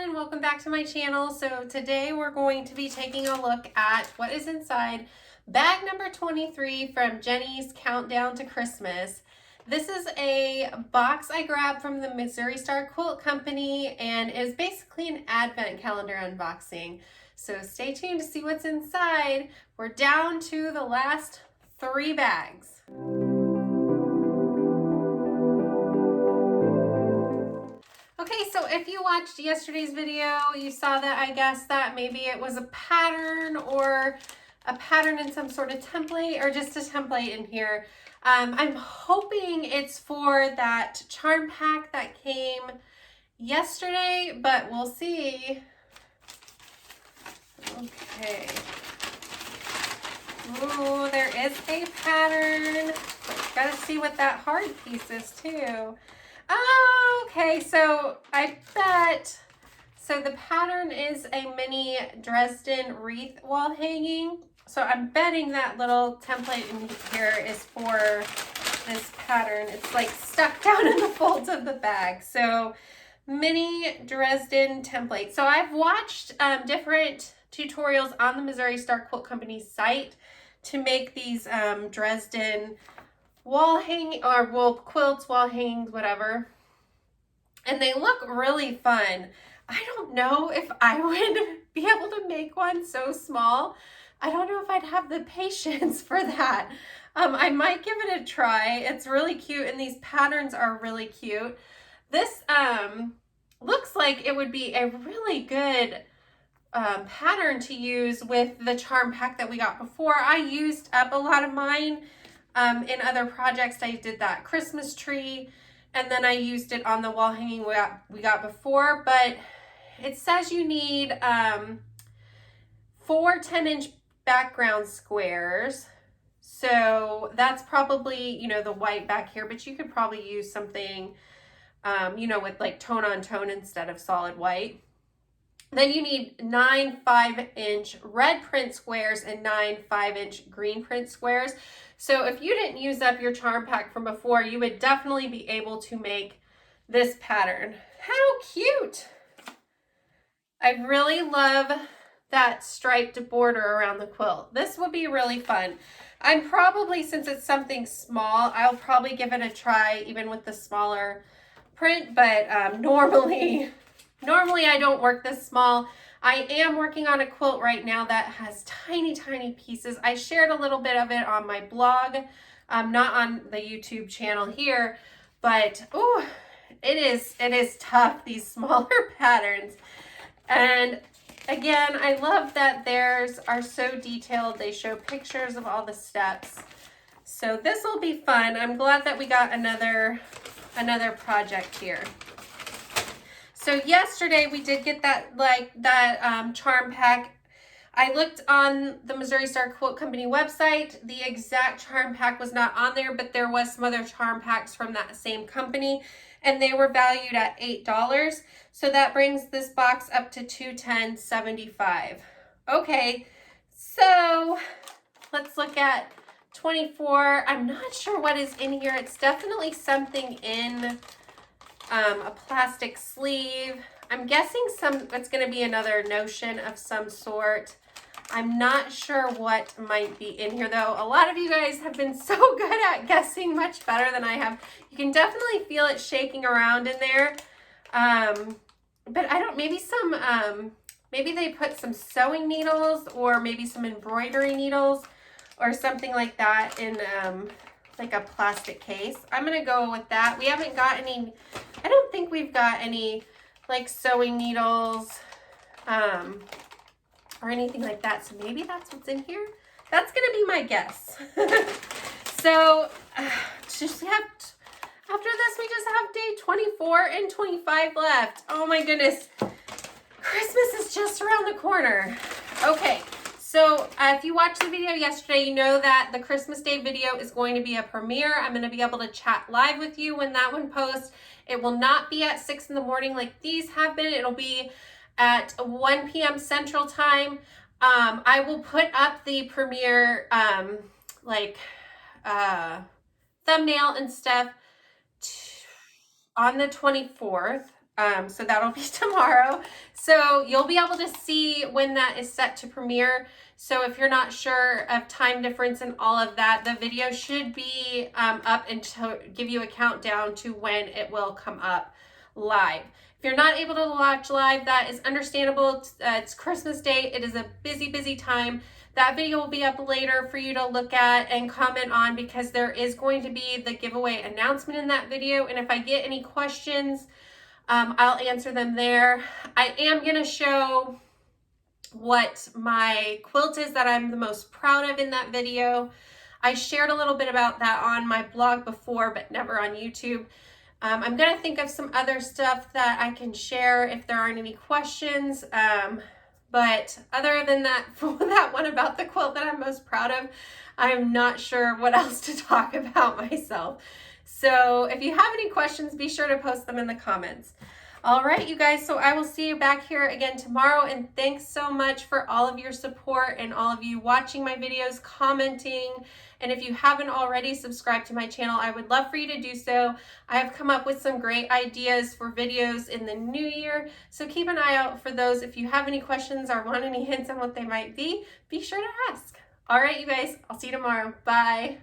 everyone, and welcome back to my channel. So today we're going to be taking a look at what is inside bag number 23 from Jenny's Countdown to Christmas. This is a box I grabbed from the Missouri Star Quilt Company and is basically an advent calendar unboxing. So stay tuned to see what's inside. We're down to the last 3 bags. Okay, so if you watched yesterday's video, you saw that I guess that maybe it was a pattern or a pattern in some sort of template or just a template in here. I'm hoping it's for that charm pack that came yesterday, but we'll see. Okay. Ooh, there is a pattern. But gotta see what that hard piece is too. Oh, okay, so I bet, so the pattern is a mini Dresden wreath wall hanging. So I'm betting that little template in here is for this pattern. It's like stuck down in the folds of the bag. So mini Dresden template. So I've watched different tutorials on the Missouri Star Quilt Company's site to make these Dresden wall hanging or quilts, wall hangings, whatever, and they look really fun. I don't know if I would be able to make one so small. I don't know if I'd have the patience for that. I might give it a try. It's really cute, and these patterns are really cute. This looks like it would be a really good pattern to use with the charm pack that we got before. I used up a lot of mine in other projects. I did that Christmas tree, and then I used it on the wall hanging we got before, but it says you need 4 10-inch background squares. So that's probably, you know, the white back here, but you could probably use something, you know, with like tone on tone instead of solid white. Then you need 9 5-inch red print squares and 9 5-inch green print squares. So if you didn't use up your charm pack from before, you would definitely be able to make this pattern. How cute! I really love that striped border around the quilt. This would be really fun. I'm probably, since it's something small, I'll probably give it a try even with the smaller print, but normally I don't work this small. I am working on a quilt right now that has tiny, tiny pieces. I shared a little bit of it on my blog, not on the YouTube channel here, but oh, it is tough, these smaller patterns. And again, I love that theirs are so detailed. They show pictures of all the steps. So this will be fun. I'm glad that we got another project here. So yesterday we did get that charm pack. I looked on the Missouri Star Quilt Company website. The exact charm pack was not on there, but there was some other charm packs from that same company, and they were valued at $8. So that brings this box up to $210.75. Okay, so let's look at 24. I'm not sure what is in here. It's definitely something in a plastic sleeve. I'm guessing it's going to be another notion of some sort. I'm not sure what might be in here though. A lot of you guys have been so good at guessing, much better than I have. You can definitely feel it shaking around in there. But I don't, maybe maybe they put some sewing needles or maybe some embroidery needles or something like that in like a plastic case. I'm gonna go with that. We haven't got any, I don't think we've got any like sewing needles or anything like that. So maybe that's what's in here. That's gonna be my guess. So just have, after this, we just have day 24 and 25 left. Oh my goodness. Christmas is just around the corner. Okay. So if you watched the video yesterday, you know that the Christmas Day video is going to be a premiere. I'm going to be able to chat live with you when that one posts. It will not be at 6 in the morning like these have been. It'll be at 1 p.m. Central Time. I will put up the premiere thumbnail and stuff on the 24th. So that'll be tomorrow. So you'll be able to see when that is set to premiere. So if you're not sure of time difference and all of that, the video should be up and to give you a countdown to when it will come up live. If you're not able to watch live, that is understandable. It's Christmas Day. It is a busy, busy time. That video will be up later for you to look at and comment on, because there is going to be the giveaway announcement in that video. And if I get any questions, I'll answer them there. I am going to show what my quilt is that I'm the most proud of in that video. I shared a little bit about that on my blog before, but never on YouTube. I'm going to think of some other stuff that I can share if there aren't any questions. But other than that, for that one about the quilt that I'm most proud of, I'm not sure what else to talk about myself. So if you have any questions, be sure to post them in the comments. All right, you guys, so I will see you back here again tomorrow, and thanks so much for all of your support and all of you watching my videos, commenting, and if you haven't already subscribed to my channel, I would love for you to do so. I have come up with some great ideas for videos in the new year, so keep an eye out for those. If you have any questions or want any hints on what they might be sure to ask. All right, you guys, I'll see you tomorrow. Bye.